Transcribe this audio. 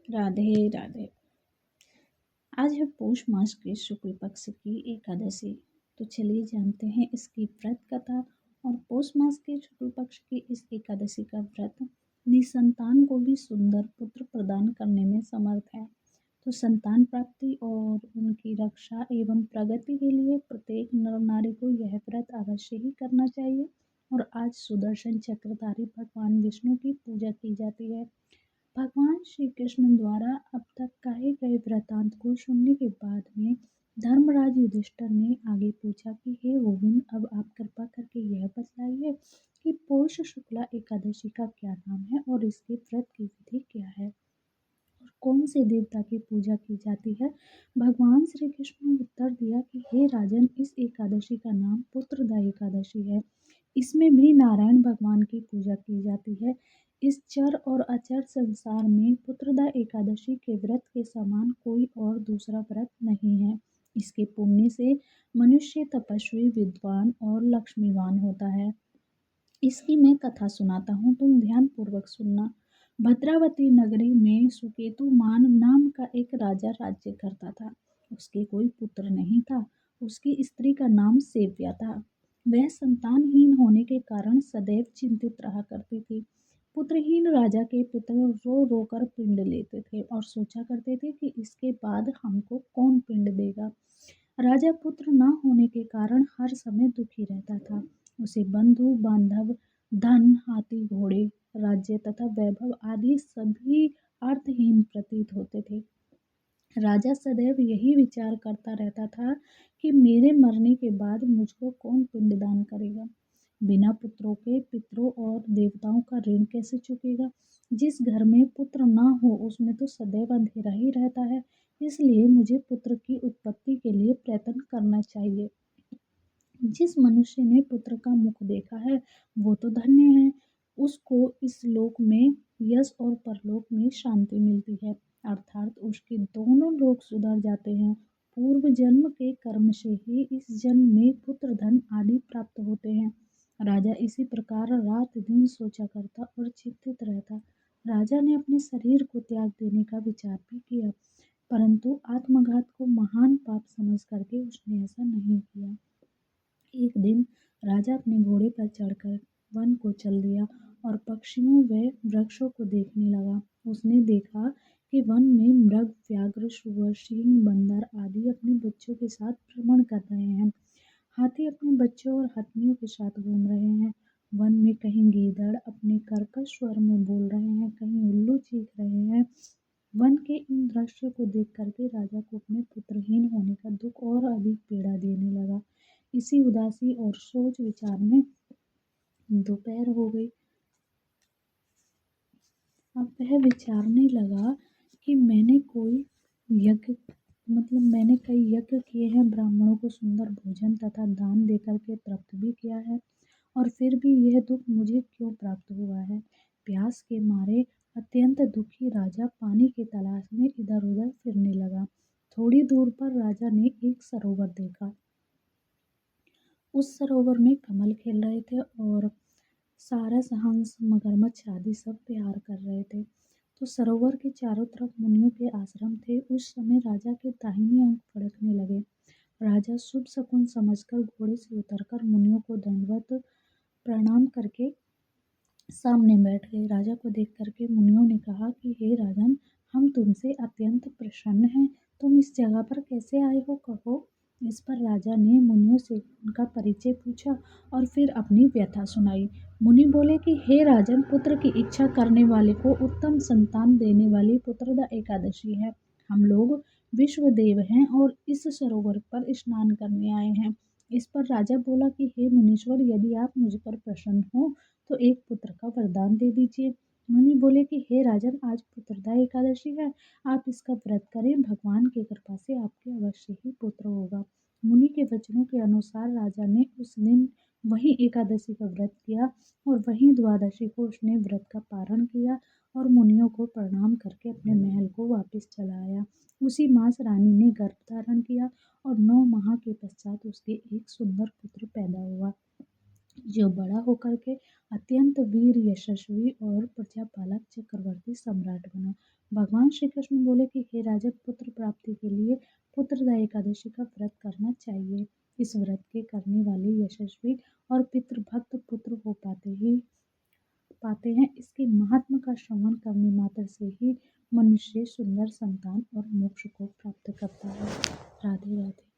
राधे राधे। आज है पौष मास के शुक्ल पक्ष की एकादशी। तो चलिए जानते हैं इसकी व्रत कथा। और पौष मास के शुक्ल पक्ष की इस एकादशी का व्रत निसंतान को भी सुंदर पुत्र प्रदान करने में समर्थ है। तो संतान प्राप्ति और उनकी रक्षा एवं प्रगति के लिए प्रत्येक नर नारी को यह व्रत अवश्य ही करना चाहिए। और आज सुदर्शन चक्रधारी भगवान विष्णु की पूजा की जाती है। भगवान श्री कृष्ण द्वारा अब तक कहे गए वृतांत को सुनने के बाद में धर्मराज युधिष्ठिर ने आगे पूछा कि हे गोविंद, अब आप कृपा करके यह बताइए कि पौष शुक्ला एकादशी का क्या नाम है और इसके व्रत की विधि क्या है और कौन से देवता की पूजा की जाती है। भगवान श्री कृष्ण ने उत्तर दिया कि हे राजन, इस एकादशी का नाम पुत्रदा एकादशी है। इसमें भी नारायण भगवान की पूजा की जाती है। इस चर और अचर संसार में पुत्रदा एकादशी के व्रत के समान कोई और दूसरा व्रत नहीं है। इसके पुण्य से मनुष्य तपस्वी, विद्वान और लक्ष्मीवान होता है। इसकी मैं कथा सुनाता हूँ, तुम ध्यान पूर्वक सुनना। भद्रावती नगरी में सुकेतुमान नाम का एक राजा राज्य करता था। उसके कोई पुत्र नहीं था। उसकी स्त्री का नाम सेव्या था। वह संतानहीन होने के कारण सदैव चिंतित रहा करती थी। पुत्रहीन राजा के पिता रो रो कर पिंड लेते थे और सोचा करते थे कि इसके बाद हमको कौन पिंड देगा। राजा पुत्र न होने के कारण हर समय दुखी रहता था। उसे बंधु बांधव, धन, हाथी घोड़े, राज्य तथा वैभव आदि सभी अर्थहीन प्रतीत होते थे। राजा सदैव यही विचार करता रहता था कि मेरे मरने के बाद मुझको कौन पिंडदान करेगा। बिना पुत्रों के पितरों और देवताओं का ऋण कैसे चुकेगा। जिस घर में पुत्र ना हो उसमें तो सदैव अंधेरा ही रहता है। इसलिए मुझे पुत्र की उत्पत्ति के लिए प्रयत्न करना चाहिए। जिस मनुष्य ने पुत्र का मुख देखा है वो तो धन्य है। उसको इस लोक में यश और परलोक में शांति मिलती है, अर्थात उसके दोनों लोक सुधर जाते हैं। पूर्व जन्म के कर्म से ही इस जन्म में पुत्र धन आदि प्राप्त होते हैं। राजा इसी प्रकार रात दिन सोचा करता और चिंतित रहता। राजा ने अपने शरीर को त्याग देने का विचार भी किया, परंतु आत्मघात को महान पाप समझ करके उसने ऐसा नहीं किया। एक दिन राजा अपने घोड़े पर चढ़कर वन को चल दिया और पक्षियों व वृक्षों को देखने लगा। उसने देखा कि वन में मृग, व्याघ्र, सुअर, सिंह, बंदर आदि अपने बच्चों के साथ भ्रमण कर रहे हैं। हाथी अपने बच्चों और हथनियों के साथ घूम रहे हैं। वन में कहीं गीदड़ अपने कर्कश स्वर में बोल रहे हैं, कहीं उल्लू चीख रहे हैं। वन के इन दृश्यों को देख करके राजा को अपने पुत्रहीन होने का दुख और अधिक पीड़ा देने लगा। इसी उदासी और सोच विचार में दोपहर हो गई। अब वह विचारने लगा कि मैंने कई यज्ञ किए हैं, ब्राह्मणों को सुंदर भोजन तथा दान देकर के तृप्त भी किया है, और फिर भी यह दुख मुझे क्यों प्राप्त हुआ है। प्यास के मारे अत्यंत दुखी राजा पानी की तलाश में इधर उधर फिरने लगा। थोड़ी दूर पर राजा ने एक सरोवर देखा। उस सरोवर में कमल खिल रहे थे और सारस, हंस, मगरमच्छ आदि सब विहार कर रहे थे। तो सरोवर के चारों तरफ मुनियों के आश्रम थे। उस समय राजा के दाहिने अंग फड़कने लगे। राजा शुभ शकुन समझकर घोड़े से उतरकर मुनियों को दंडवत प्रणाम करके सामने बैठ गए। राजा को देख करके मुनियों ने कहा कि हे राजन, हम तुमसे अत्यंत प्रसन्न हैं। तुम इस जगह पर कैसे आए हो, कहो। इस पर राजा ने मुनियों से उनका परिचय पूछा और फिर अपनी व्यथा सुनाई। मुनि बोले कि हे राजन, पुत्र की इच्छा करने वाले को उत्तम संतान देने वाली पुत्रदा एकादशी है। हम लोग विश्व देव हैं और इस सरोवर पर स्नान करने आए हैं। इस पर राजा बोला कि हे मुनीश्वर, यदि आप मुझ पर प्रसन्न हो तो एक पुत्र का वरदान दे दीजिए। मुनि बोले कि हे राजन, आज पुत्रदा एकादशी है, आप इसका व्रत करें, भगवान की कृपा से आपके अवश्य ही पुत्र होगा। मुनि के वचनों के अनुसार राजा ने उस दिन वही एकादशी का व्रत किया और वही द्वादशी को उसने व्रत का पारण किया और मुनियों को प्रणाम करके अपने महल को वापस चला आया। उसी मास रानी ने गर्भ धारण किया और 9 माह के पश्चात उसके एक सुंदर पुत्र पैदा हुआ। जो बड़ा होकर के अत्यंत वीर यशस्वी और प्रजापालक चक्रवर्ती सम्राट बना। भगवान श्री कृष्ण बोले कि हे राजन, पुत्र प्राप्ति के लिए पुत्रदा एकादशी का व्रत करना चाहिए। इस व्रत के करने वाले यशस्वी और पितृभक्त पुत्र हो पाते हैं। इसके महात्मा का श्रवण करने मात्र से ही मनुष्य सुंदर संतान और मोक्ष को प्राप्त करता है। राधे राधे।